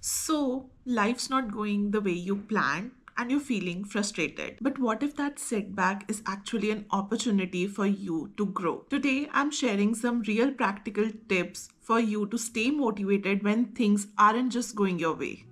So, life's not going the way you planned and you're feeling frustrated. But what if that setback is actually an opportunity for you to grow? Today, I'm sharing some real practical tips for you to stay motivated when things aren't just going your way.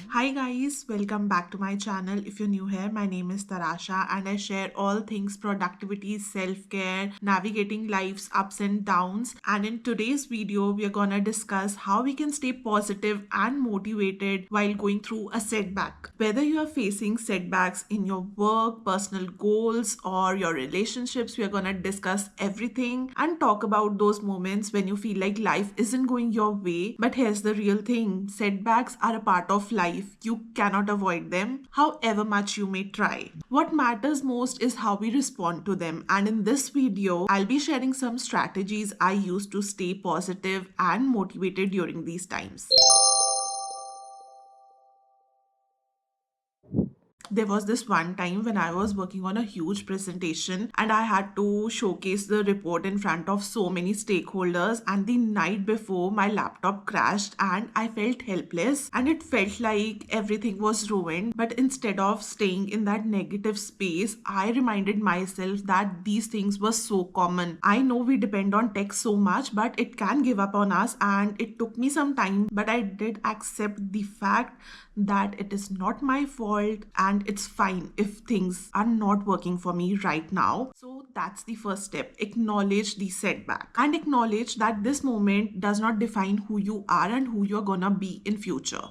Hi guys, welcome back to my channel. If you're new here, my name is Tarasha and I share all things productivity, self-care, navigating life's ups and downs. And in today's video, we are gonna discuss how we can stay positive and motivated while going through a setback. Whether you are facing setbacks in your work, personal goals, or your relationships, we are gonna discuss everything and talk about those moments when you feel like life isn't going your way. But here's the real thing, setbacks are a part of life. You cannot avoid them, however much you may try. What matters most is how we respond to them. And in this video, I'll be sharing some strategies I use to stay positive and motivated during these times. There was this one time when I was working on a huge presentation and I had to showcase the report in front of so many stakeholders. And the night before, my laptop crashed and I felt helpless and it felt like everything was ruined. But instead of staying in that negative space, I reminded myself that these things were so common. I know we depend on tech so much, but it can give up on us. And it took me some time, but I did accept the fact that it is not my fault and it's fine if things are not working for me right now. So that's the first step. Acknowledge the setback and acknowledge that this moment does not define who you are and who you're gonna be in future.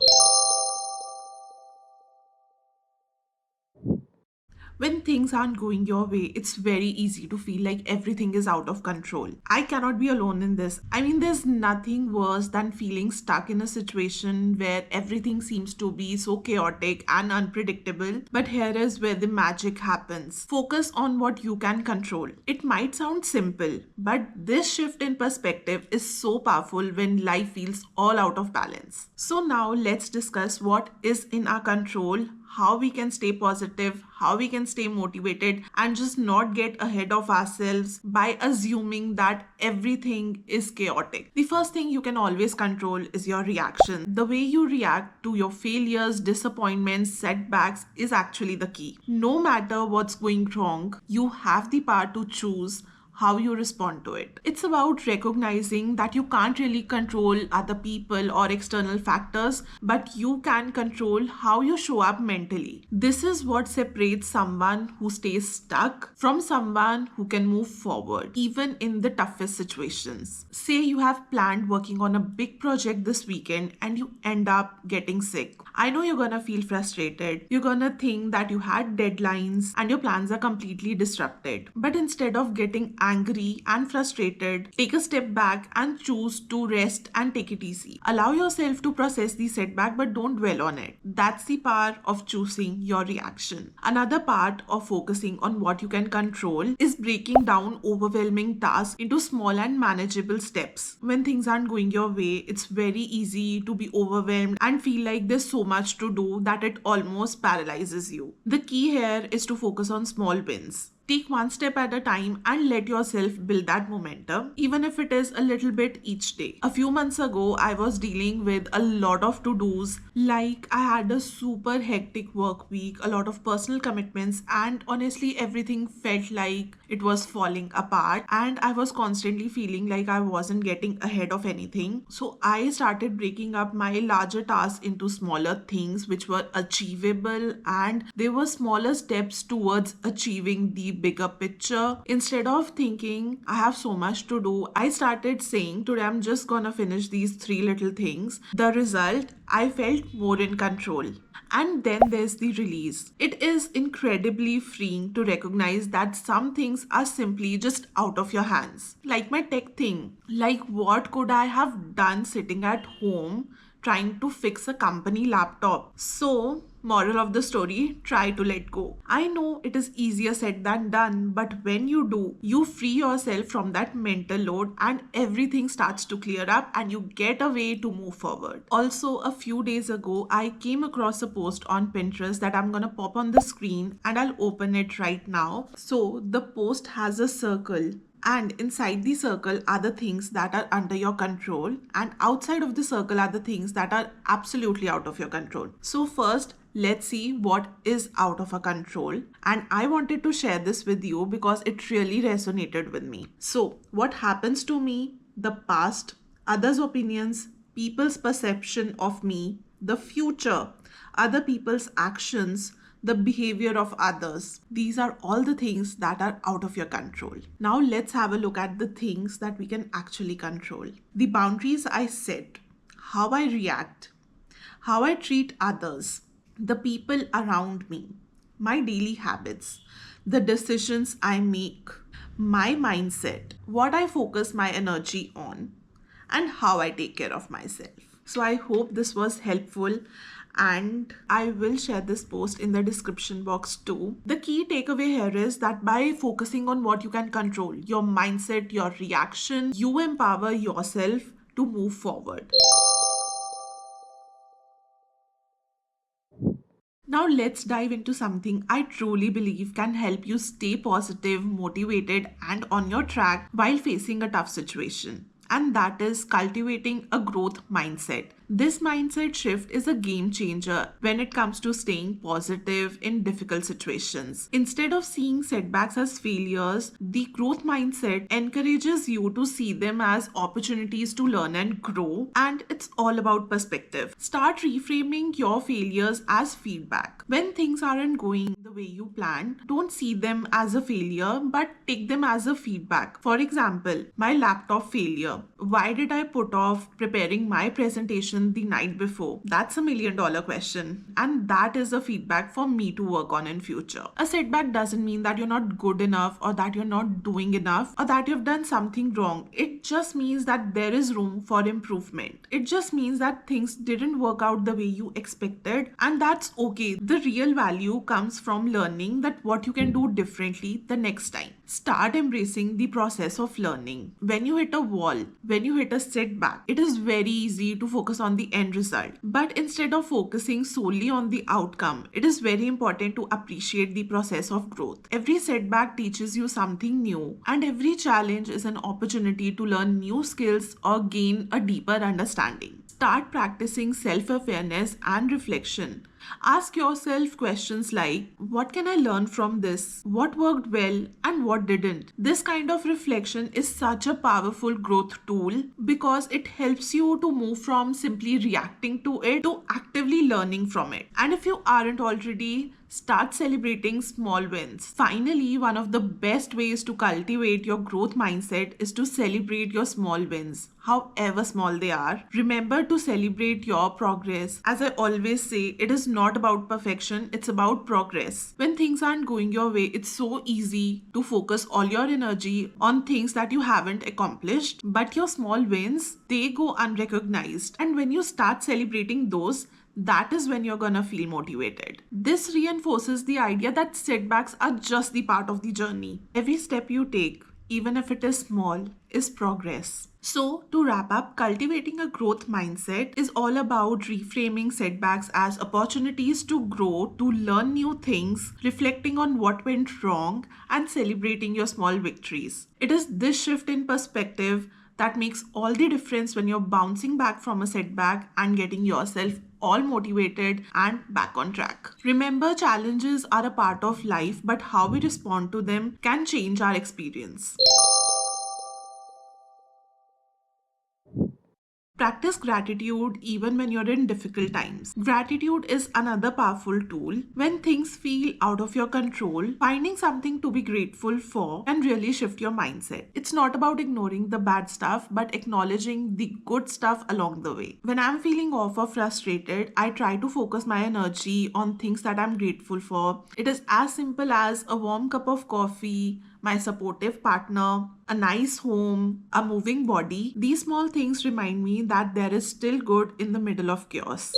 When things aren't going your way, it's very easy to feel like everything is out of control. I cannot be alone in this. I mean, there's nothing worse than feeling stuck in a situation where everything seems to be so chaotic and unpredictable. But here is where the magic happens. Focus on what you can control. It might sound simple, but this shift in perspective is so powerful when life feels all out of balance. So now let's discuss what is in our control, how we can stay positive, how we can stay motivated, and just not get ahead of ourselves by assuming that everything is chaotic. The first thing you can always control is your reaction. The way you react to your failures, disappointments, setbacks is actually the key. No matter what's going wrong, you have the power to choose how you respond to it. It's about recognizing that you can't really control other people or external factors, but you can control how you show up mentally. This is what separates someone who stays stuck from someone who can move forward, even in the toughest situations. Say you have planned working on a big project this weekend and you end up getting sick. I know you're gonna feel frustrated. You're gonna think that you had deadlines and your plans are completely disrupted. But instead of getting angry and frustrated, take a step back and choose to rest and take it easy. Allow yourself to process the setback but don't dwell on it. That's the power of choosing your reaction. Another part of focusing on what you can control is breaking down overwhelming tasks into small and manageable steps. When things aren't going your way, it's very easy to be overwhelmed and feel like there's so much to do that it almost paralyzes you. The key here is to focus on small wins. Take one step at a time and let yourself build that momentum, even if it is a little bit each day. A few months ago, I was dealing with a lot of to-dos. Like, I had a super hectic work week, a lot of personal commitments, and honestly, everything felt like it was falling apart. And I was constantly feeling like I wasn't getting ahead of anything. So I started breaking up my larger tasks into smaller things which were achievable, and they were smaller steps towards achieving the bigger picture. Instead of thinking I have so much to do, I started saying today I'm just gonna finish these three little things. The result, I felt more in control. And then there's the release. It is incredibly freeing to recognize that some things are simply just out of your hands. Like my tech thing. Like, what could I have done sitting at home trying to fix a company laptop? So, moral of the story, try to let go. I know it is easier said than done, but when you do, you free yourself from that mental load and everything starts to clear up and you get a way to move forward. Also, a few days ago, I came across a post on Pinterest that I'm gonna pop on the screen and I'll open it right now. So, the post has a circle. And inside the circle are the things that are under your control, and outside of the circle are the things that are absolutely out of your control. So first, let's see what is out of our control. And I wanted to share this with you because it really resonated with me. So what happens to me, the past, others' opinions, people's perception of me, the future, other people's actions, the behavior of others. These are all the things that are out of your control. Now let's have a look at the things that we can actually control. The boundaries I set, how I react, how I treat others, the people around me, my daily habits, the decisions I make, my mindset, what I focus my energy on, and how I take care of myself. So I hope this was helpful, and I will share this post in the description box too. The key takeaway here is that by focusing on what you can control, your mindset, your reaction, you empower yourself to move forward. Now let's dive into something I truly believe can help you stay positive, motivated, and on your track while facing a tough situation. And that is cultivating a growth mindset. This mindset shift is a game changer when it comes to staying positive in difficult situations. Instead of seeing setbacks as failures, the growth mindset encourages you to see them as opportunities to learn and grow, and it's all about perspective. Start reframing your failures as feedback. When things aren't going the way you planned, don't see them as a failure but take them as a feedback. For example, my laptop failure. Why did I put off preparing my presentation the night before? That's $1 million question, and that is a feedback for me to work on in future. A setback doesn't mean that you're not good enough or that you're not doing enough or that you've done something wrong. It just means that there is room for improvement. It just means that things didn't work out the way you expected, and that's okay. The real value comes from learning that what you can do differently the next time. Start embracing the process of learning. When you hit a wall, when you hit a setback, it is very easy to focus on the end result. But instead of focusing solely on the outcome, it is very important to appreciate the process of growth. Every setback teaches you something new, and every challenge is an opportunity to learn new skills or gain a deeper understanding. Start practicing self-awareness and reflection. Ask yourself questions like, what can I learn from this? What worked well and what didn't? This kind of reflection is such a powerful growth tool because it helps you to move from simply reacting to it to actively learning from it. And if you aren't already, start celebrating small wins. Finally, one of the best ways to cultivate your growth mindset is to celebrate your small wins, however small they are. Remember to celebrate your progress. As I always say, it is not about perfection, it's about progress. When things aren't going your way, it's so easy to focus all your energy on things that you haven't accomplished, but your small wins, they go unrecognized. And when you start celebrating those, that is when you're gonna feel motivated. This reinforces the idea that setbacks are just the part of the journey. Every step you take, even if it is small, is progress. So, to wrap up, cultivating a growth mindset is all about reframing setbacks as opportunities to grow, to learn new things, reflecting on what went wrong, and celebrating your small victories. It is this shift in perspective that makes all the difference when you're bouncing back from a setback and getting yourself all motivated and back on track. Remember, challenges are a part of life, but how we respond to them can change our experience. Practice gratitude even when you're in difficult times. Gratitude is another powerful tool. When things feel out of your control, finding something to be grateful for can really shift your mindset. It's not about ignoring the bad stuff, but acknowledging the good stuff along the way. When I'm feeling off or frustrated, I try to focus my energy on things that I'm grateful for. It is as simple as a warm cup of coffee, my supportive partner, a nice home, a moving body. These small things remind me that there is still good in the middle of chaos.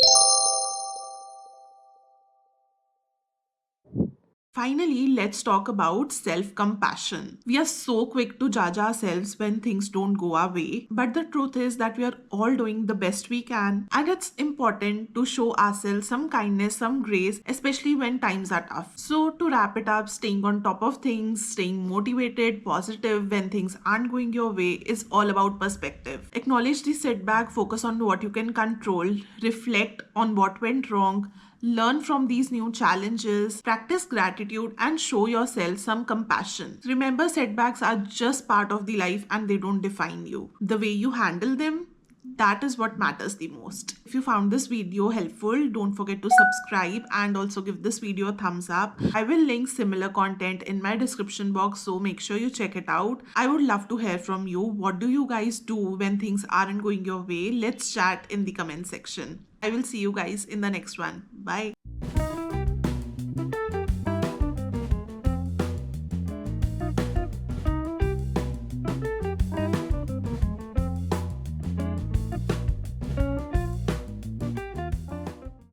Finally, let's talk about self compassion. We are so quick to judge ourselves when things don't go our way, but the truth is that we are all doing the best we can, and it's important to show ourselves some kindness, some grace, especially when times are tough. So, to wrap it up, staying on top of things, staying motivated, positive when things aren't going your way is all about perspective. Acknowledge the setback, focus on what you can control, reflect on what went wrong. Learn from these new challenges, practice gratitude, and show yourself some compassion. Remember, setbacks are just part of the life and they don't define you. The way you handle them, that is what matters the most. If you found this video helpful, don't forget to subscribe and also give this video a thumbs up. I will link similar content in my description box, so make sure you check it out. I would love to hear from you. What do you guys do when things aren't going your way? Let's chat in the comment section. I will see you guys in the next one. Bye.